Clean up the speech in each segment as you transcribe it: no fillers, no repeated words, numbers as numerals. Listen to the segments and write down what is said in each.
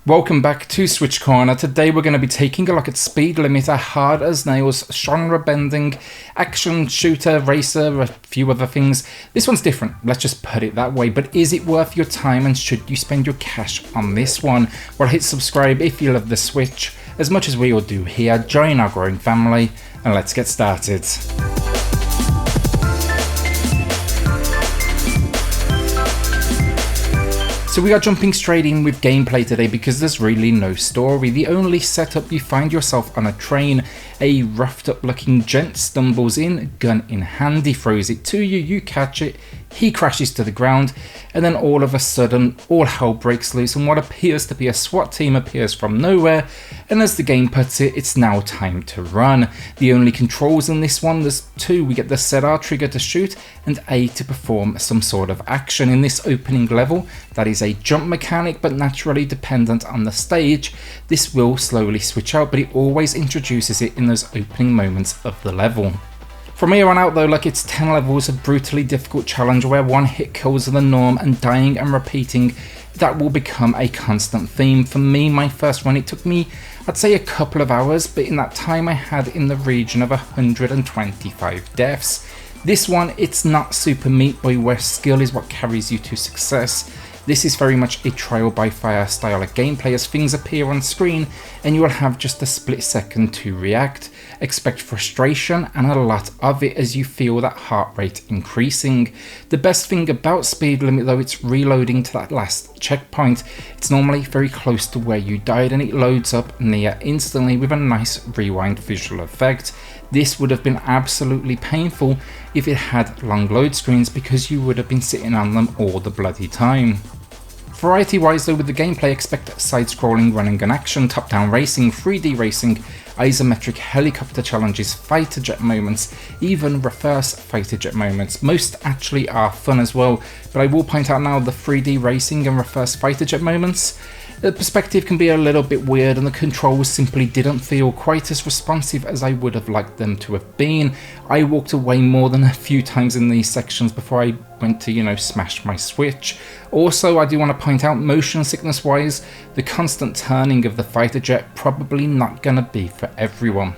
Welcome back to SwitchCorner. Today we're going to be taking a look at Speed Limiter, Hard as Nails, genre bending, action shooter, racer, a few other things. This one's different, let's just put it that way, but is it worth your time and should you spend your cash on this one? Well, hit subscribe if you love the Switch, as much as we all do here. Join our growing family and let's get started. So we are jumping straight in with gameplay today because there's really no story. The only setup, you find yourself on a train. A roughed up looking gent stumbles in, gun in hand, he throws it to you, you catch it, he crashes to the ground, and then all of a sudden all hell breaks loose and what appears to be a SWAT team appears from nowhere, and as the game puts it, it's now time to run. The only controls in this one, there's two. We get the ZR trigger to shoot and A to perform some sort of action. In this opening level, that is a jump mechanic, but naturally dependent on the stage, this will slowly switch out, but it always introduces it in those opening moments of the level. From here on out though, like, it's 10 levels of brutally difficult challenge where one hit kills are the norm and dying and repeating, that will become a constant theme. For me, my first run, it took me, I'd say, a couple of hours, but in that time I had in the region of 125 deaths. This one, it's not Super Meat Boy where skill is what carries you to success. This is very much a trial by fire style of gameplay as things appear on screen and you will have just a split second to react. Expect frustration and a lot of it as you feel that heart rate increasing. The best thing about Speed Limit though, it's reloading to that last checkpoint. It's normally very close to where you died and it loads up near instantly with a nice rewind visual effect. This would have been absolutely painful if it had long load screens because you would have been sitting on them all the bloody time. Variety wise though, with the gameplay, expect side-scrolling running and action, top-down racing, 3D racing, isometric helicopter challenges, fighter jet moments, even reverse fighter jet moments. Most actually are fun as well, but I will point out now the 3D racing and reverse fighter jet moments, the perspective can be a little bit weird and the controls simply didn't feel quite as responsive as I would have liked them to have been. I walked away more than a few times in these sections before I went to, smash my Switch. Also, I do want to point out, motion sickness wise, the constant turning of the fighter jet probably not gonna be for everyone.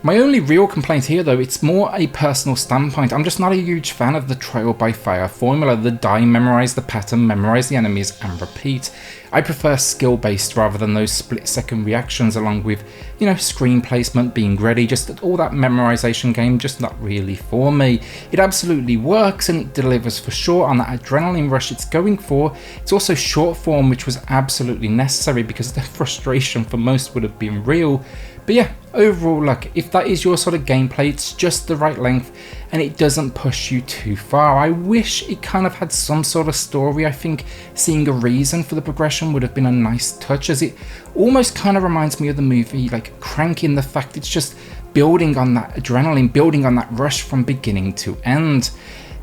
My only real complaint here though, it's more a personal standpoint. I'm just not a huge fan of the trial by fire formula, the die, memorize the pattern, memorize the enemies and repeat. I prefer skill based rather than those split second reactions along with, screen placement, being ready, just all that memorization game, just not really for me. It absolutely works and it delivers for sure on that adrenaline rush it's going for. It's also short form, which was absolutely necessary because the frustration for most would have been real. But yeah, overall, look, if that is your sort of gameplay, it's just the right length and it doesn't push you too far. I wish it kind of had some sort of story. I think seeing a reason for the progression would have been a nice touch, as it almost kind of reminds me of the movie like Crank, in the fact it's just building on that adrenaline, building on that rush from beginning to end.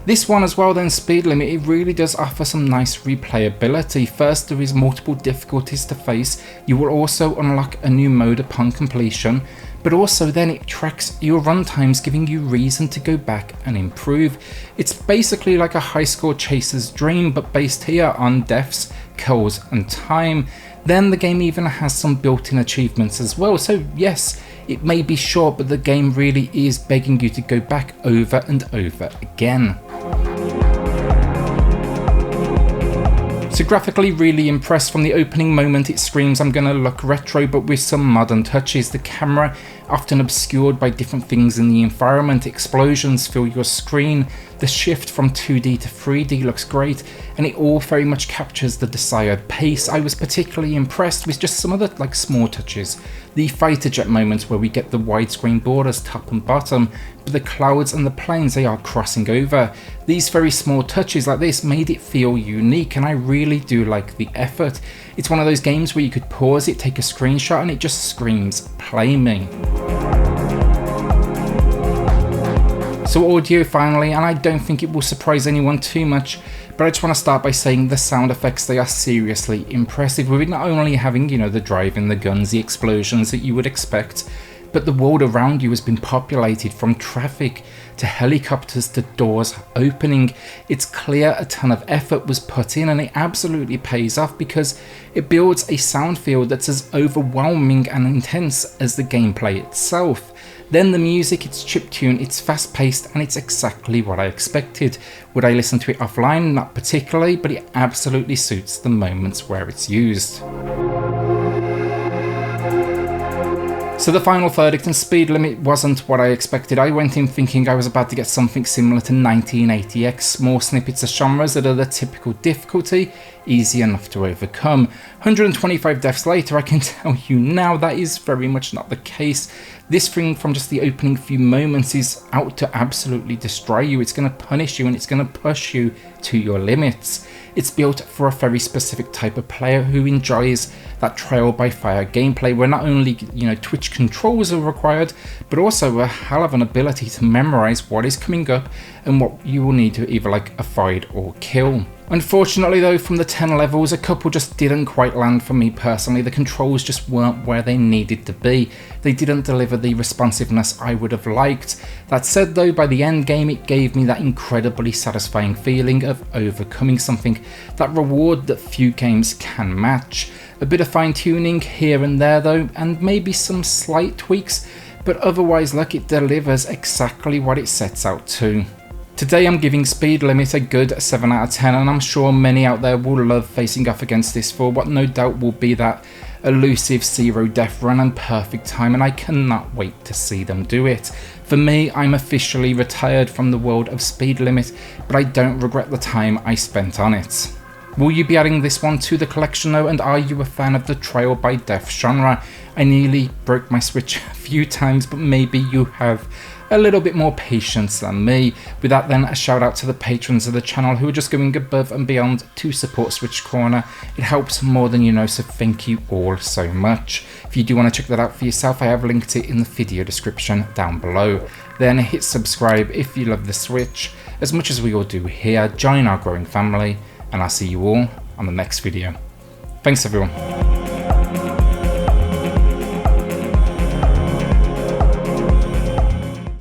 This one as well then, Speed Limit, it really does offer some nice replayability. First, there is multiple difficulties to face. You will also unlock a new mode upon completion, but also then it tracks your run times, giving you reason to go back and improve. It's basically like a high score chaser's dream, but based here on deaths, kills and time. Then the game even has some built-in achievements as well, so yes, it may be short, but the game really is begging you to go back over and over again. So graphically really impressed. From the opening moment it screams I'm gonna look retro, but with some modern touches. The camera often obscured by different things in the environment, explosions fill your screen, the shift from 2D to 3D looks great, and it all very much captures the desired pace. I was particularly impressed with just some of the small touches. The fighter jet moments where we get the widescreen borders top and bottom, but the clouds and the planes, they are crossing over. These very small touches like this made it feel unique, and I really do like the effort. It's one of those games where you could pause it, take a screenshot, and it just screams, play me. So audio finally, and I don't think it will surprise anyone too much, but I just want to start by saying the sound effects, they are seriously impressive, with it not only having, the driving, the guns, the explosions that you would expect, but the world around you has been populated from traffic to helicopters to doors opening. It's clear a ton of effort was put in, and it absolutely pays off because it builds a sound field that's as overwhelming and intense as the gameplay itself. Then the music, it's chiptune, it's fast paced, and it's exactly what I expected. Would I listen to it offline? Not particularly, but it absolutely suits the moments where it's used. So the final verdict and speed limit wasn't what I expected. I went in thinking I was about to get something similar to 1980X, more snippets of genres that are the typical difficulty, easy enough to overcome. 125 deaths later, I can tell you now that is very much not the case. This thing from just the opening few moments is out to absolutely destroy you. It's going to punish you and it's going to push you to your limits. It's built for a very specific type of player who enjoys that trial by fire gameplay where not only, Twitch controls are required, but also a hell of an ability to memorize what is coming up and what you will need to either avoid or kill. Unfortunately though, from the 10 levels, a couple just didn't quite land for me personally. The controls just weren't where they needed to be. They didn't deliver the responsiveness I would have liked. That said though, by the end game it gave me that incredibly satisfying feeling of overcoming something, that reward that few games can match. A bit of fine tuning here and there though, and maybe some slight tweaks, but otherwise look, it delivers exactly what it sets out to. Today I'm giving Speed Limit a good 7 out of 10, and I'm sure many out there will love facing off against this for what no doubt will be that elusive zero death run and perfect time, and I cannot wait to see them do it. For me, I'm officially retired from the world of Speed Limit, but I don't regret the time I spent on it. Will you be adding this one to the collection though, and are you a fan of the trial by death genre? I nearly broke my Switch a few times, but maybe you have a little bit more patience than me. With that then, a shout out to the patrons of the channel who are just going above and beyond to support SwitchCorner. It helps more than you know, so thank you all so much. If you do want to check that out for yourself, I have linked it in the video description down below. Then hit subscribe if you love the Switch as much as we all do here. Join our growing family, and I'll see you all on the next video. Thanks everyone.